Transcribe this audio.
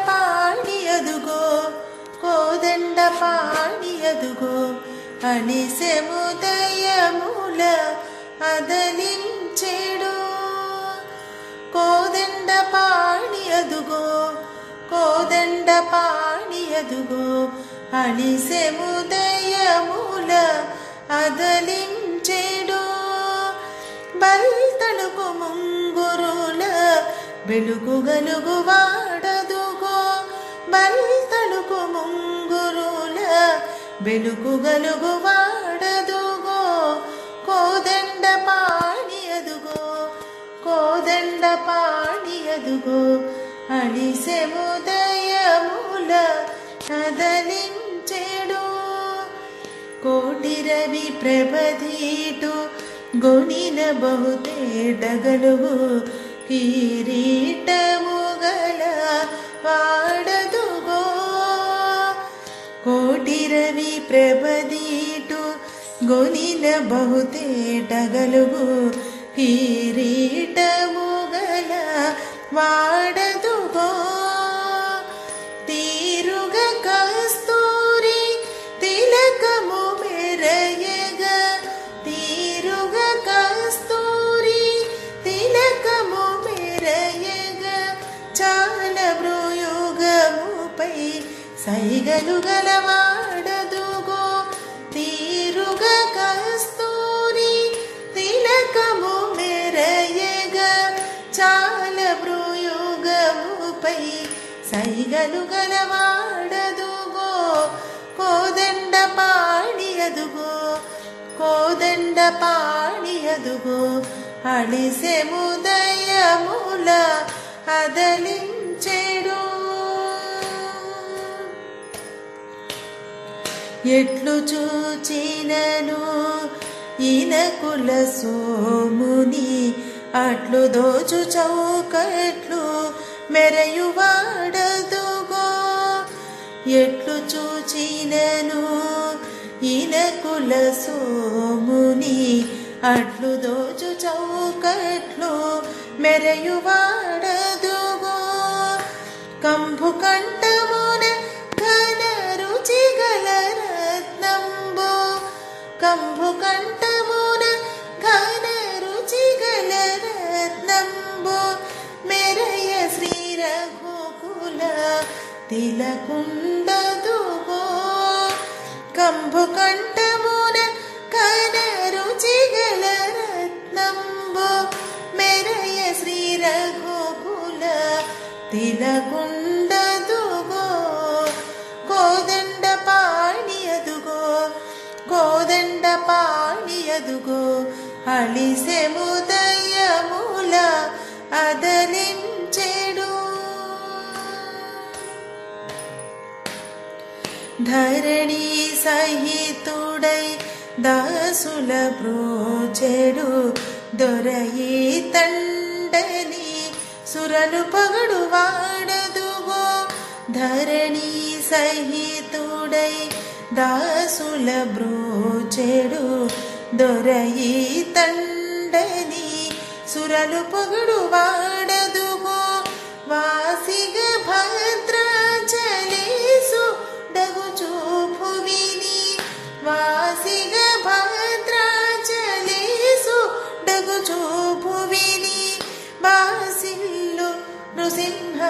పాడియదుగో కోదండ పాడియదుగో అనిసెముదయముల అదలించెడు కోదండ పాడియదుగో కోదండ పాడియదుగో అనిసెముదయముల అదలించెడు బల్తడుకు ముంగురుల వెలుగు గలుగు వాడదుగో బల్తడుకు ముంగురుల వెలుగు గలుగు వాడదుగో కోదండ పాడియదుగో కోదండ పాడియదుగో అనిసెముదయముల అదలించెడు కోటి రవి ప్రభదీటు గొనిన బహుతేటగలుగు కిరీటముగల వాడదుగో కోటి రవి ప్రభదీటు గొనిన బహుతేటగలుగు కిరీటముగల వాడదుగో తీరుగ కస్తూరి తిలకము మెరయగ తీరుగ కస్తూరి తిలకము మెరయగ చాల భ్రూయుగముపై సైగలు గలవాడదుగో తీరుగ కస్తూరి తిలకము మెరయగ చాల భ్రూయుగముపై సైగలు గలవాడదుగో కోదండ పాడియదుగో కోదండ పాడియదుగో అనిసెముదయముల అదలించెడు ఎట్లు చూచినను ఇనకుల సోముని అట్లు దోచు చౌకట్లు మెరయువాడదుగో ఎట్లు చూచినను ఇనకుల సోముని అట్లు దోచు చౌకట్లు మెరయువాడదుగో కంభు కంఠమున ఘన రుచి గల రత్నంబు కంభు కంఠమున ఘన రుచి గల రత్నంబు మెరయ శ్రీ రఘుకుల తిలకుండదుగో కంభు కంఠమున ఘన రుచి గల రత్నంబు మెరయ శ్రీ రఘుకుల తిలకుండదుగో కోదండ పాడియదుగో కోదండ పాడియదుగో అనిసెముదయముల అదలించెడు ధరణి సహితుడై దాసుల బ్రోచెడు దొరయి తండని సురలు పగడు వాడదుగో ధరణి సహితుడై దాసుల బ్రోచెడు దొరయి తండని సురలు పగడు వాడదుగో వాసిగ భద్రాచలేసు డగు చూపు విని వాసిగ భద్రాచలేసు డగు చూపు విని బాసిల్లు నృసింహ